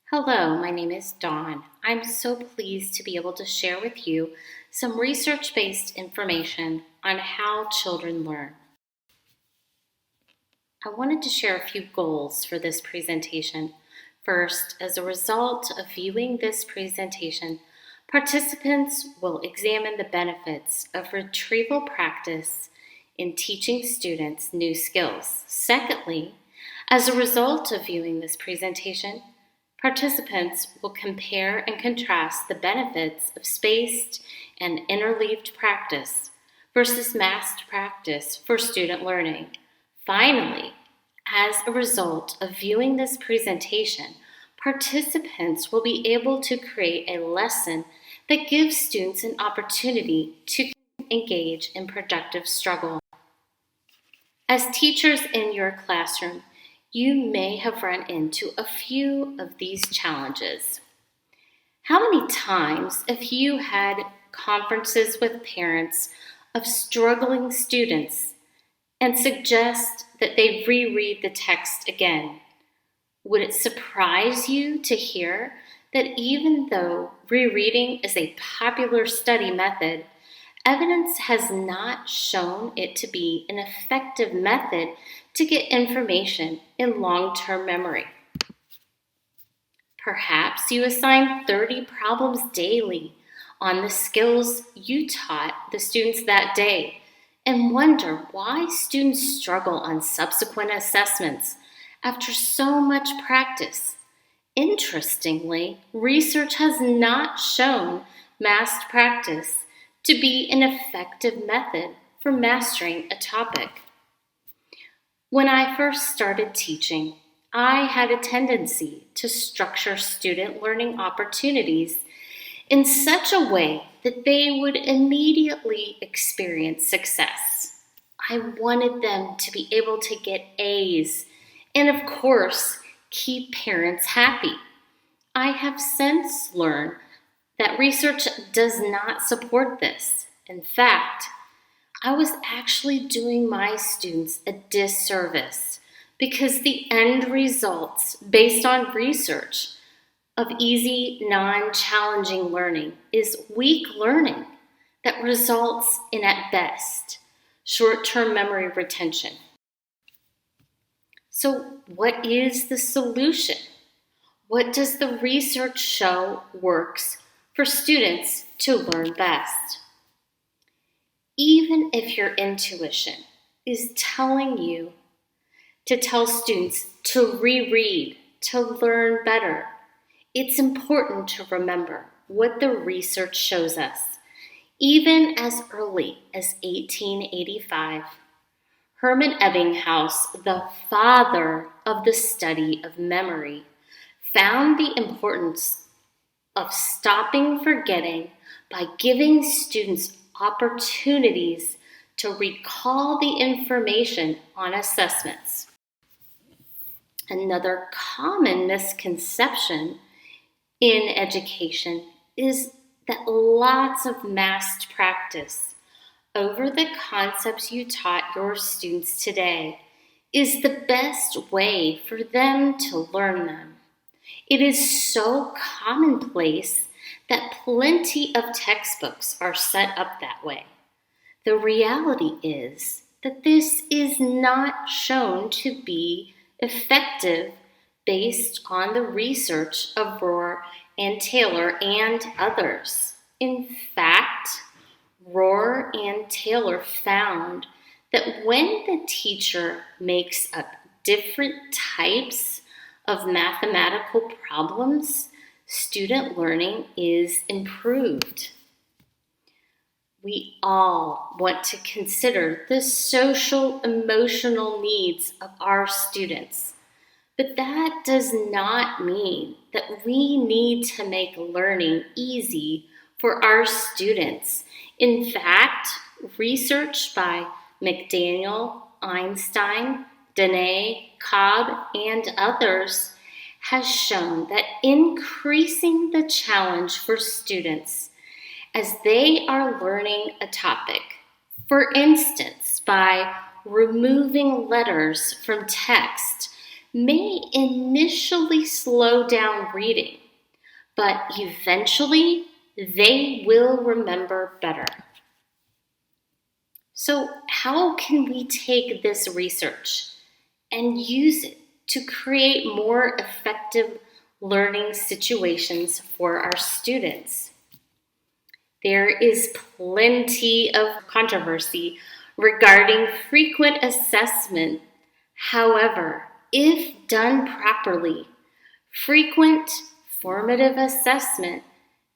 Hello, my name is Dawn. I'm so pleased to be able to share with you some research-based information on how children learn. I wanted to share a few goals for this presentation. First, as a result of viewing this presentation, participants will examine the benefits of retrieval practice in teaching students new skills. Secondly, as a result of viewing this presentation, participants will compare and contrast the benefits of spaced and interleaved practice versus massed practice for student learning. Finally, as a result of viewing this presentation, participants will be able to create a lesson that gives students an opportunity to engage in productive struggle. As teachers in your classroom, you may have run into a few of these challenges. How many times have you had conferences with parents of struggling students and suggest that they reread the text again? Would it surprise you to hear that even though rereading is a popular study method, evidence has not shown it to be an effective method to get information in long-term memory? Perhaps you assign 30 problems daily on the skills you taught the students that day and wonder why students struggle on subsequent assessments after so much practice. Interestingly, research has not shown massed practice to be an effective method for mastering a topic. When I first started teaching, I had a tendency to structure student learning opportunities in such a way that they would immediately experience success. I wanted them to be able to get A's and, of course, keep parents happy. I have since learned that research does not support this. In fact, I was actually doing my students a disservice because the end results based on research of easy, non-challenging learning is weak learning that results in, at best, short-term memory retention. So what is the solution? What does the research show works for students to learn best? Even if your intuition is telling you to tell students to reread, to learn better, it's important to remember what the research shows us. Even as early as 1885, Hermann Ebbinghaus, the father of the study of memory, found the importance of stopping forgetting by giving students opportunities to recall the information on assessments. Another common misconception in education is that lots of massed practice over the concepts you taught your students today is the best way for them to learn them. It is so commonplace that plenty of textbooks are set up that way. The reality is that this is not shown to be effective based on the research of Rohr and Taylor and others. In fact, Rohr and Taylor found that when the teacher makes up different types of mathematical problems, student learning is improved. We all want to consider the social, emotional needs of our students, but that does not mean that we need to make learning easy for our students. In fact, research by McDaniel, Einstein, Dene, Cobb, and others has shown that increasing the challenge for students as they are learning a topic, for instance, by removing letters from text, may initially slow down reading, but eventually they will remember better. So, how can we take this research and use it to create more effective learning situations for our students? There is plenty of controversy regarding frequent assessment. However, if done properly, frequent formative assessment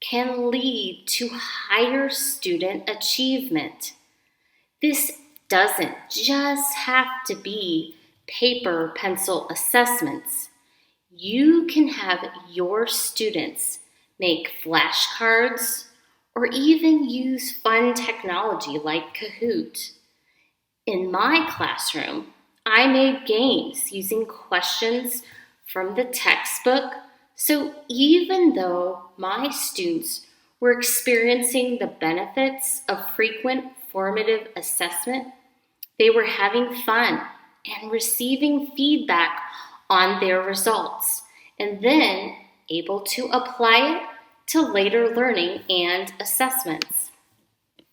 can lead to higher student achievement. This doesn't just have to be paper pencil assessments. You can have your students make flashcards or even use fun technology like Kahoot. In my classroom, I made games using questions from the textbook, so even though my students were experiencing the benefits of frequent formative assessment, they were having fun and receiving feedback on their results, and then able to apply it to later learning and assessments.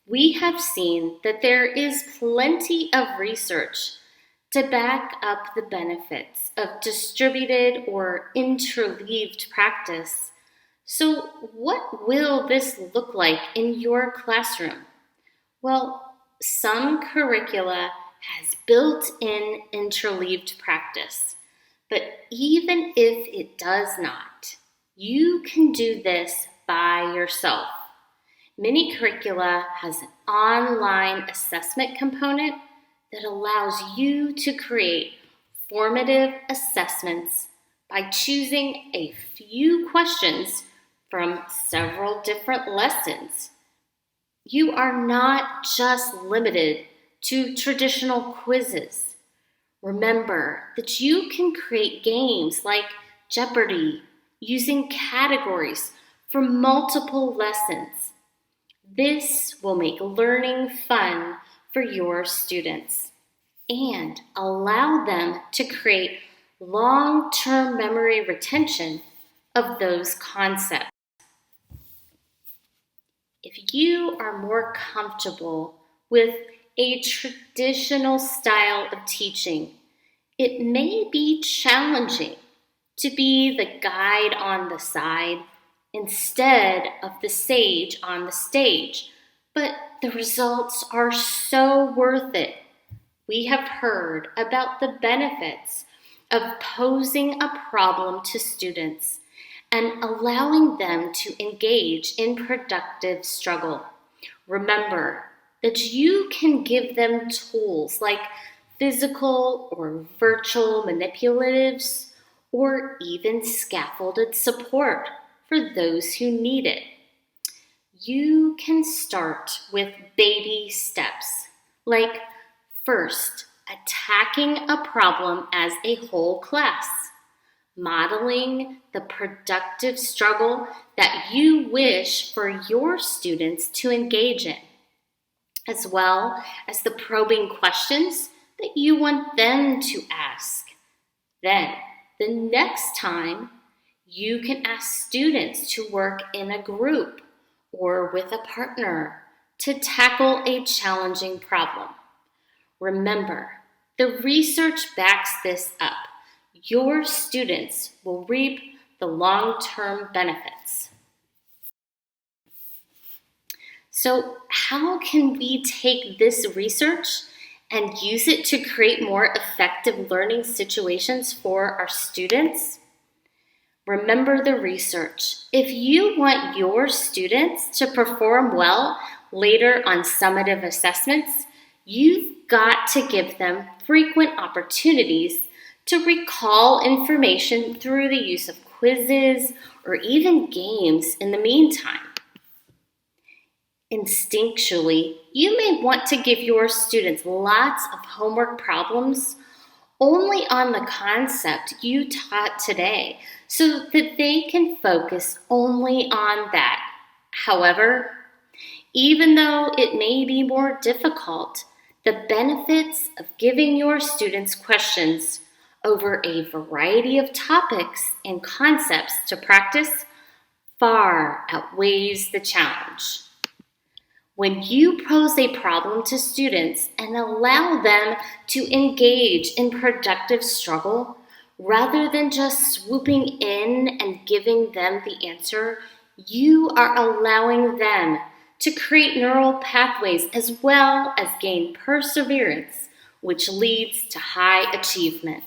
We have seen that there is plenty of research to back up the benefits of distributed or interleaved practice. So, what will this look like in your classroom? Well, some curricula has built-in interleaved practice, but even if it does not, you can do this by yourself. Many curricula has an online assessment component that allows you to create formative assessments by choosing a few questions from several different lessons. You are not just limited to traditional quizzes. Remember that you can create games like Jeopardy using categories for multiple lessons. This will make learning fun for your students and allow them to create long-term memory retention of those concepts. If you are more comfortable with a traditional style of teaching, it may be challenging to be the guide on the side instead of the sage on the stage, but the results are so worth it. We have heard about the benefits of posing a problem to students and allowing them to engage in productive struggle. Remember that you can give them tools like physical or virtual manipulatives or even scaffolded support for those who need it. You can start with baby steps, like first, attacking a problem as a whole class, modeling the productive struggle that you wish for your students to engage in, as well as the probing questions that you want them to ask. Then, the next time, you can ask students to work in a group or with a partner to tackle a challenging problem. Remember, the research backs this up. Your students will reap the long-term benefits. So, how can we take this research and use it to create more effective learning situations for our students? Remember the research. If you want your students to perform well later on summative assessments, you've got to give them frequent opportunities to recall information through the use of quizzes or even games in the meantime. Instinctually, you may want to give your students lots of homework problems only on the concept you taught today so that they can focus only on that. However, even though it may be more difficult, the benefits of giving your students questions over a variety of topics and concepts to practice far outweighs the challenge. When you pose a problem to students and allow them to engage in productive struggle, rather than just swooping in and giving them the answer, you are allowing them to create neural pathways as well as gain perseverance, which leads to high achievement.